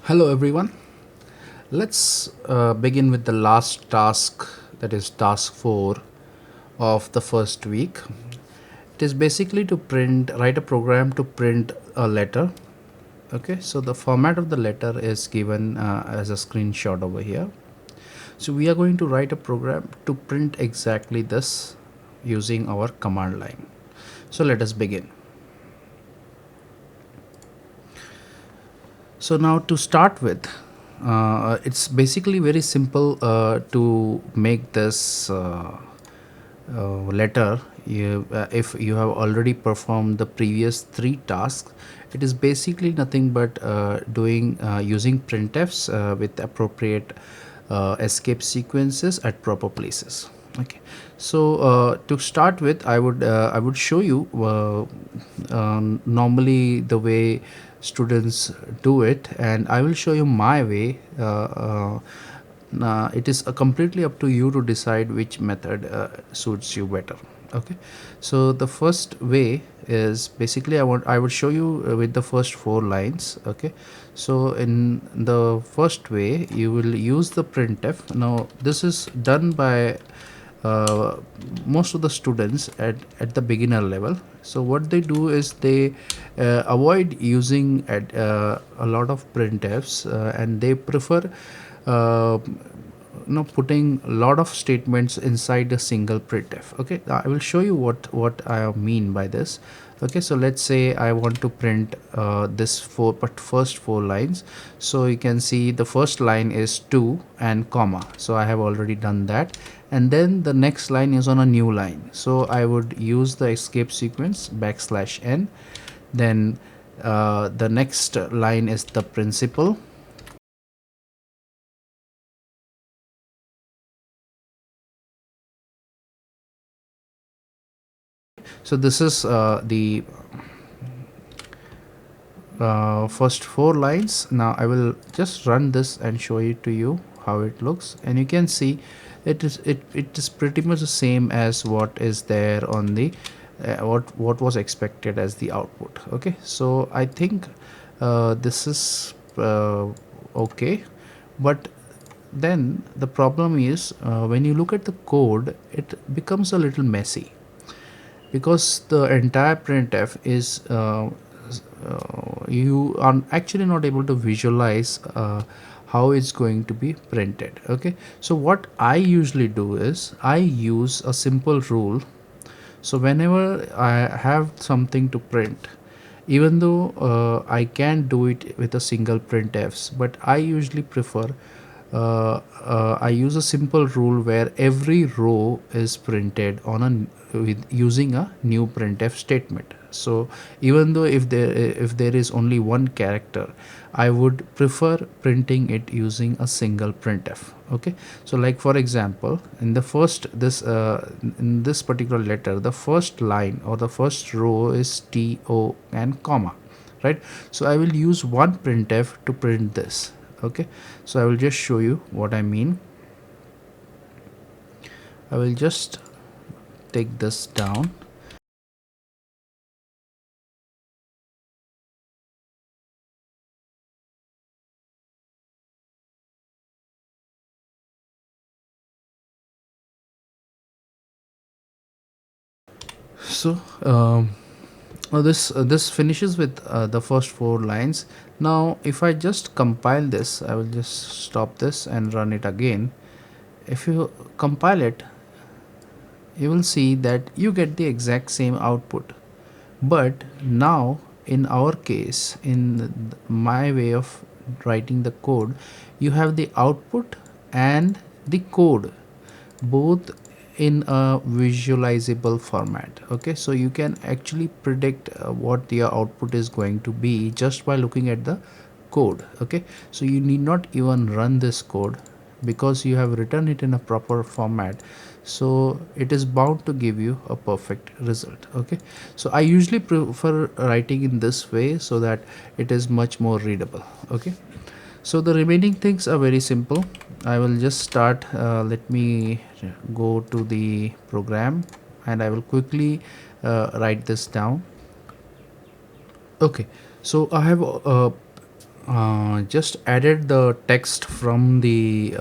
Hello everyone. Let's begin with the last task, that is task 4 of the first week. It is basically to write a program to print a letter. Okay, so the format of the letter is given as a screenshot over here. So we are going to write a program to print exactly this using our command line. So let us begin. So now to start with, it's basically very simple to make this letter. If you have already performed the previous 3 tasks, it is basically nothing but doing using printfs with appropriate escape sequences at proper places. Okay, so to start with, I would show you normally the way students do it, and I will show you my way. It is completely up to you to decide which method suits you better. Okay, so the first way is basically I would show you with the first 4 lines. Okay, so in the first way you will use the printf. Now this is done by most of the students at the beginner level. So what they do is they avoid using a lot of printfs, and they prefer uh, putting a lot of statements inside a single printf. Okay, I will show you what I mean by this. Okay, so let's say I want to print this first 4 lines. So you can see the first line is 2 and comma, so I have already done that, and then the next line is on a new line, so I would use the escape sequence \n. Then the next line is the principal. So this is the first 4 lines. Now I will just run this and show it to you how it looks, and you can see it is pretty much the same as what is there on the what was expected as the output. Okay, so I think this is okay, but then the problem is when you look at the code, it becomes a little messy because the entire printf is you are actually not able to visualize how it's going to be printed. Okay, so what I usually do is I use a simple rule. So whenever I have something to print, even though I can do it with a single printfs, but I usually prefer I use a simple rule where every row is printed on with using a new printf statement. So even though if there is only one character, I would prefer printing it using a single printf. Okay, so like for example, in the first this in this particular letter, the first line or the first row is to and comma, right? So I will use one printf to print this. Okay, so I will just show you what I mean. I will just take this down. So this finishes with the first 4 lines. Now if I just compile this, I will just stop this and run it again. If you compile it, you will see that you get the exact same output. But now in our case, in my way of writing the code, you have the output and the code both in a visualizable format. Okay, so you can actually predict what your output is going to be just by looking at the code. Okay, so you need not even run this code because you have written it in a proper format, so it is bound to give you a perfect result. Okay, so I usually prefer writing in this way so that it is much more readable. Okay, so the remaining things are very simple. I will just start. Let me go to the program and I will quickly write this down. Okay, so I have just added the text from the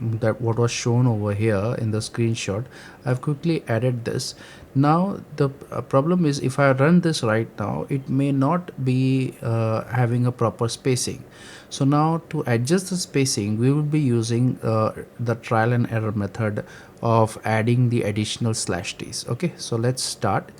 that what was shown over here in the screenshot. I've quickly added this. Now the problem is, if I run this right now, it may not be having a proper spacing. So now to adjust the spacing, we will be using the trial and error method of adding the additional slash t's. Okay, so let's start.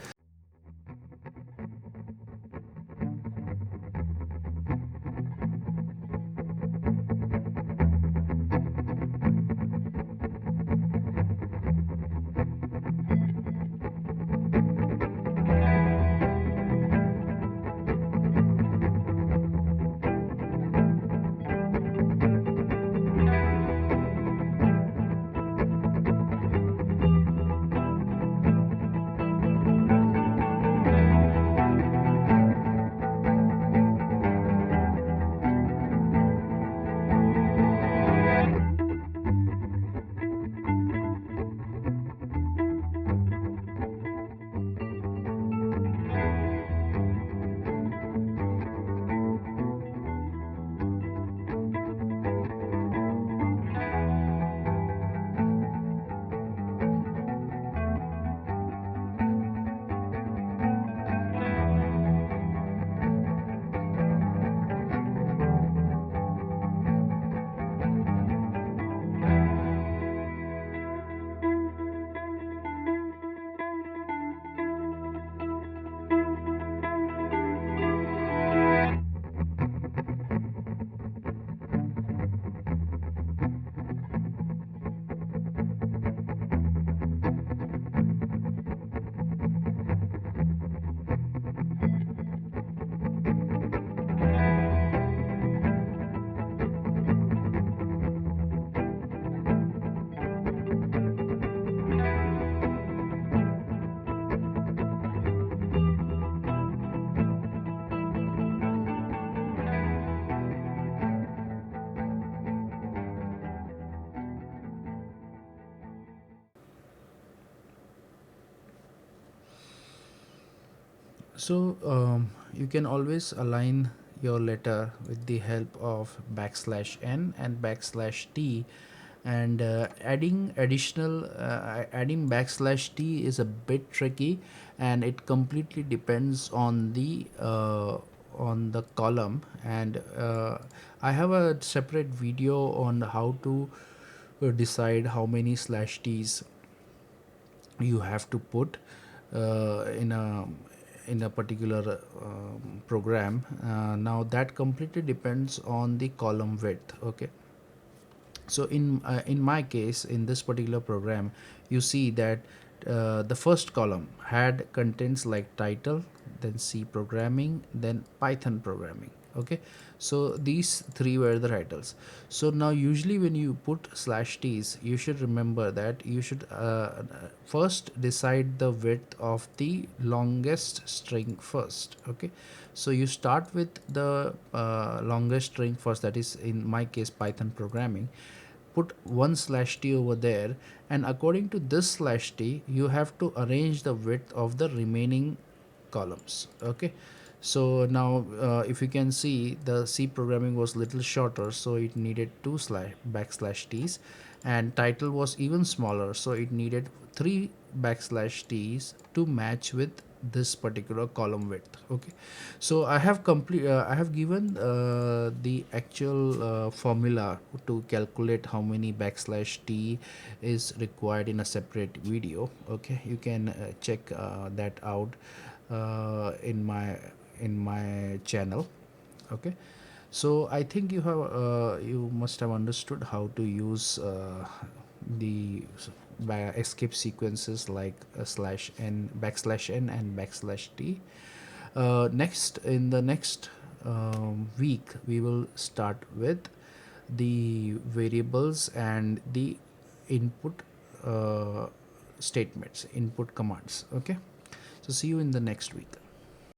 So you can always align your letter with the help of backslash n and backslash t, and adding backslash t is a bit tricky, and it completely depends on the column. And I have a separate video on how to decide how many slash t's you have to put in a particular program. Now that completely depends on the column width. Okay, so in my case, in this particular program, you see that the first column had contents like title, then C programming, then Python programming. Okay, so these three were the titles. So now usually when you put slash t's, you should remember that you should first decide the width of the longest string first. Okay, so you start with the longest string first, that is in my case Python programming. Put one slash t over there, and according to this slash t, you have to arrange the width of the remaining columns. Okay, so now if you can see, the C programming was little shorter, so it needed two slash backslash t's, and title was even smaller, so it needed three backslash t's to match with this particular column width. Okay, so I have given the actual formula to calculate how many backslash t is required in a separate video. Okay, you can check that out in my channel. Okay, so I think you must have understood how to use the escape sequences like slash n, backslash n, and backslash t. Next, in the next week, we will start with the variables and the input statements, input commands. Okay, so see you in the next week.